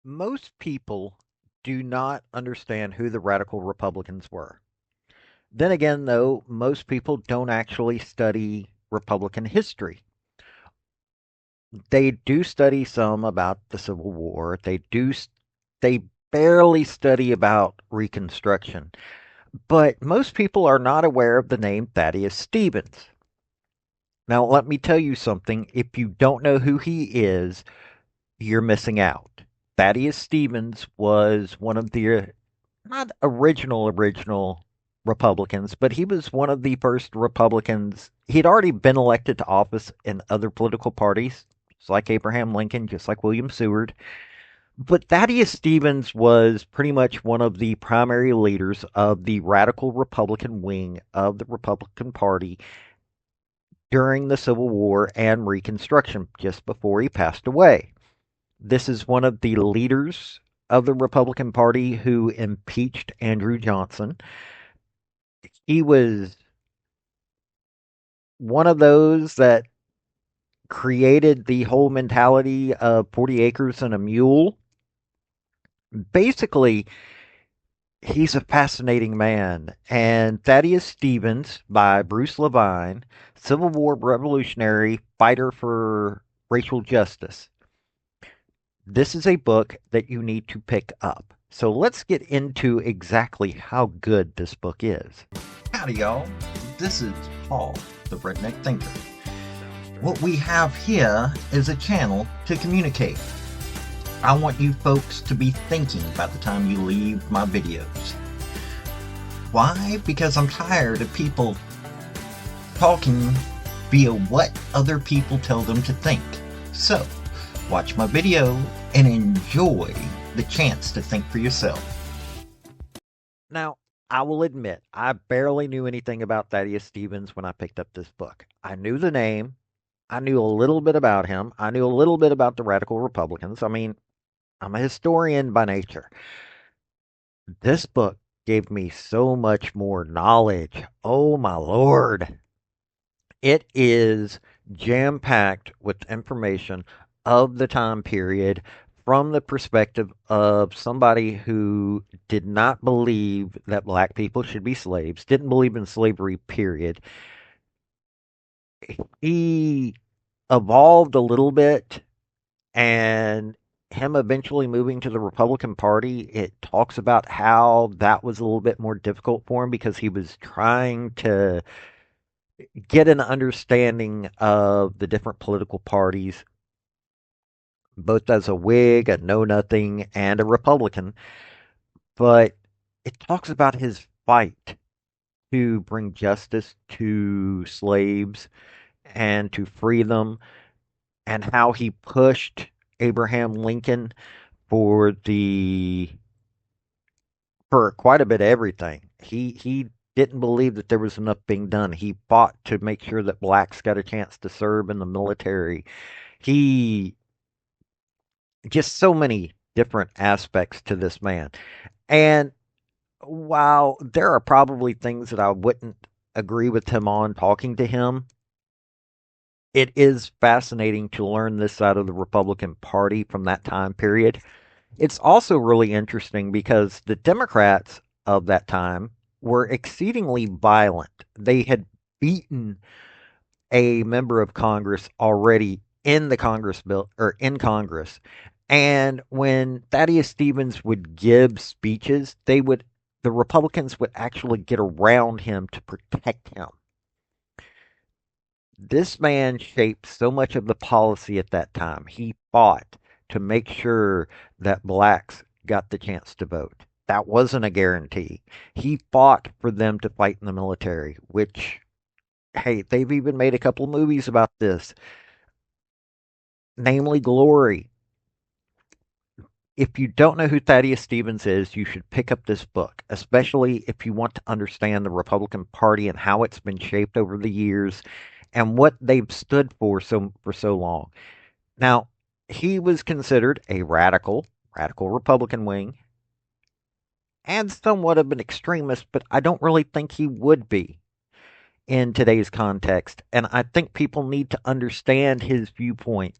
Most people do not understand who the radical Republicans were. Then again, though, most people don't actually study Republican history. They do study some about the Civil War. They barely study about Reconstruction. But most people are not aware of the name Thaddeus Stevens. Now, let me tell you something. If you don't know who he is, you're missing out. Thaddeus Stevens was one of the not original Republicans, but he was one of the first Republicans. He'd already been elected to office in other political parties, just like Abraham Lincoln, just like William Seward. But Thaddeus Stevens was pretty much one of the primary leaders of the radical Republican wing of the Republican Party during the Civil War and Reconstruction, just before he passed away. This is one of the leaders of the Republican Party who impeached Andrew Johnson. He was one of those that created the whole mentality of 40 acres and a mule. Basically, he's a fascinating man. And Thaddeus Stevens by Bruce Levine, Civil War revolutionary fighter for racial justice. This is a book that you need to pick up. So let's get into exactly how good this book is. Howdy, y'all. This is Paul, the Redneck Thinker. What we have here is a channel to communicate. I want you folks to be thinking by the time you leave my videos. Why? Because I'm tired of people talking via what other people tell them to think. So, watch my video and enjoy the chance to think for yourself. Now, I will admit, I barely knew anything about Thaddeus Stevens when I picked up this book. I knew the name. I knew a little bit about him. I knew a little bit about the radical Republicans. I mean, I'm a historian by nature. This book gave me so much more knowledge. Oh, my Lord. It is jam packed with information of the time period from the perspective of somebody who did not believe that black people should be slaves, didn't believe in slavery, period. He evolved a little bit, and him eventually moving to the Republican Party, it talks about how that was a little bit more difficult for him because he was trying to get an understanding of the different political parties, both as a Whig, a Know Nothing, and a Republican. But it talks about his fight to bring justice to slaves and to free them, and how he pushed Abraham Lincoln for the for quite a bit of everything. He didn't believe that there was enough being done. He fought to make sure that blacks got a chance to serve in the military. He just so many different aspects to this man. And while there are probably things that I wouldn't agree with him on talking to him, it is fascinating to learn this side of the Republican Party from that time period. It's also really interesting because the Democrats of that time were exceedingly violent. They had beaten a member of Congress already in the Congress bill or in Congress. And when Thaddeus Stevens would give speeches, the Republicans would actually get around him to protect him. This man shaped so much of the policy at that time. He fought to make sure that blacks got the chance to vote. That wasn't a guarantee. He fought for them to fight in the military, which, hey, they've even made a couple movies about this, namely Glory. If you don't know who Thaddeus Stevens is, you should pick up this book, especially if you want to understand the Republican Party and how it's been shaped over the years and what they've stood for so long. Now, he was considered a radical Republican wing, and somewhat of an extremist, but I don't really think he would be in today's context. And I think people need to understand his viewpoint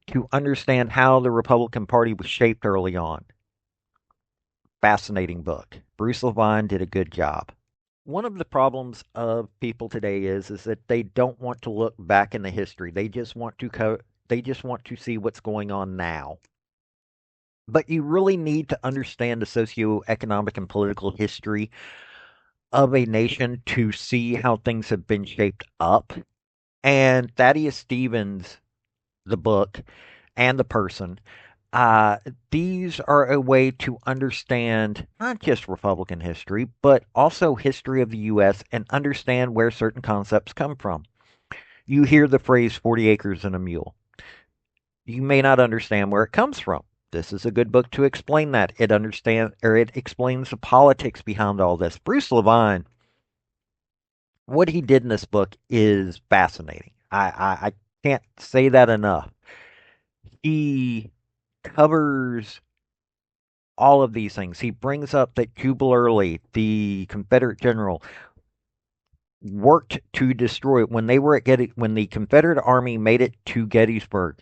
to understand how the Republican Party was shaped early on. Fascinating book. Bruce Levine did a good job. One of the problems of people today is that they don't want to look back in the history. They just want to see what's going on now. But you really need to understand the socioeconomic and political history of a nation to see how things have been shaped up. And Thaddeus Stevens, the book, and the person, uh, these are a way to understand not just Republican history, but also history of the U.S. and understand where certain concepts come from. You hear the phrase 40 acres and a mule. You may not understand where it comes from. This is a good book to explain that. It explains the politics behind all this. Bruce Levine, what he did in this book is fascinating. I can't say that enough. He covers all of these things. He brings up that Jubal Early, the Confederate general, worked to destroy it when they were at when the Confederate Army made it to Gettysburg.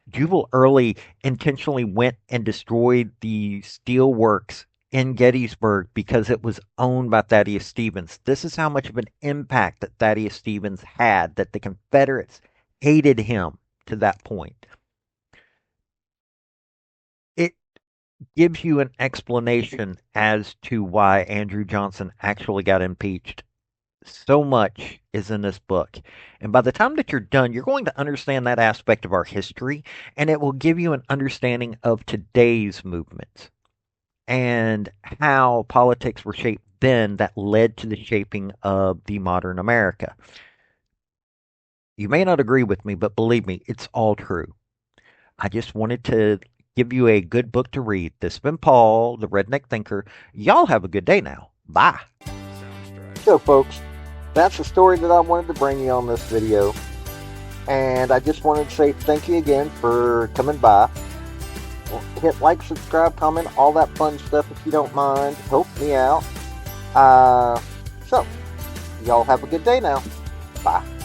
Jubal Early intentionally went and destroyed the steel works in Gettysburg because it was owned by Thaddeus Stevens. This is how much of an impact that Thaddeus Stevens had, that the Confederates hated him to that point. It gives you an explanation as to why Andrew Johnson actually got impeached. So much is in this book. And by the time that you're done, you're going to understand that aspect of our history, and it will give you an understanding of today's movements and how politics were shaped then that led to the shaping of the modern America. You may not agree with me, but believe me, it's all true. I just wanted to give you a good book to read. This has been Paul, the Redneck Thinker. Y'all have a good day now. Bye. So, folks, that's the story that I wanted to bring you on this video. And I just wanted to say thank you again for coming by. Hit like, subscribe, comment, all that fun stuff if you don't mind. Help me out. So, y'all have a good day now. Bye.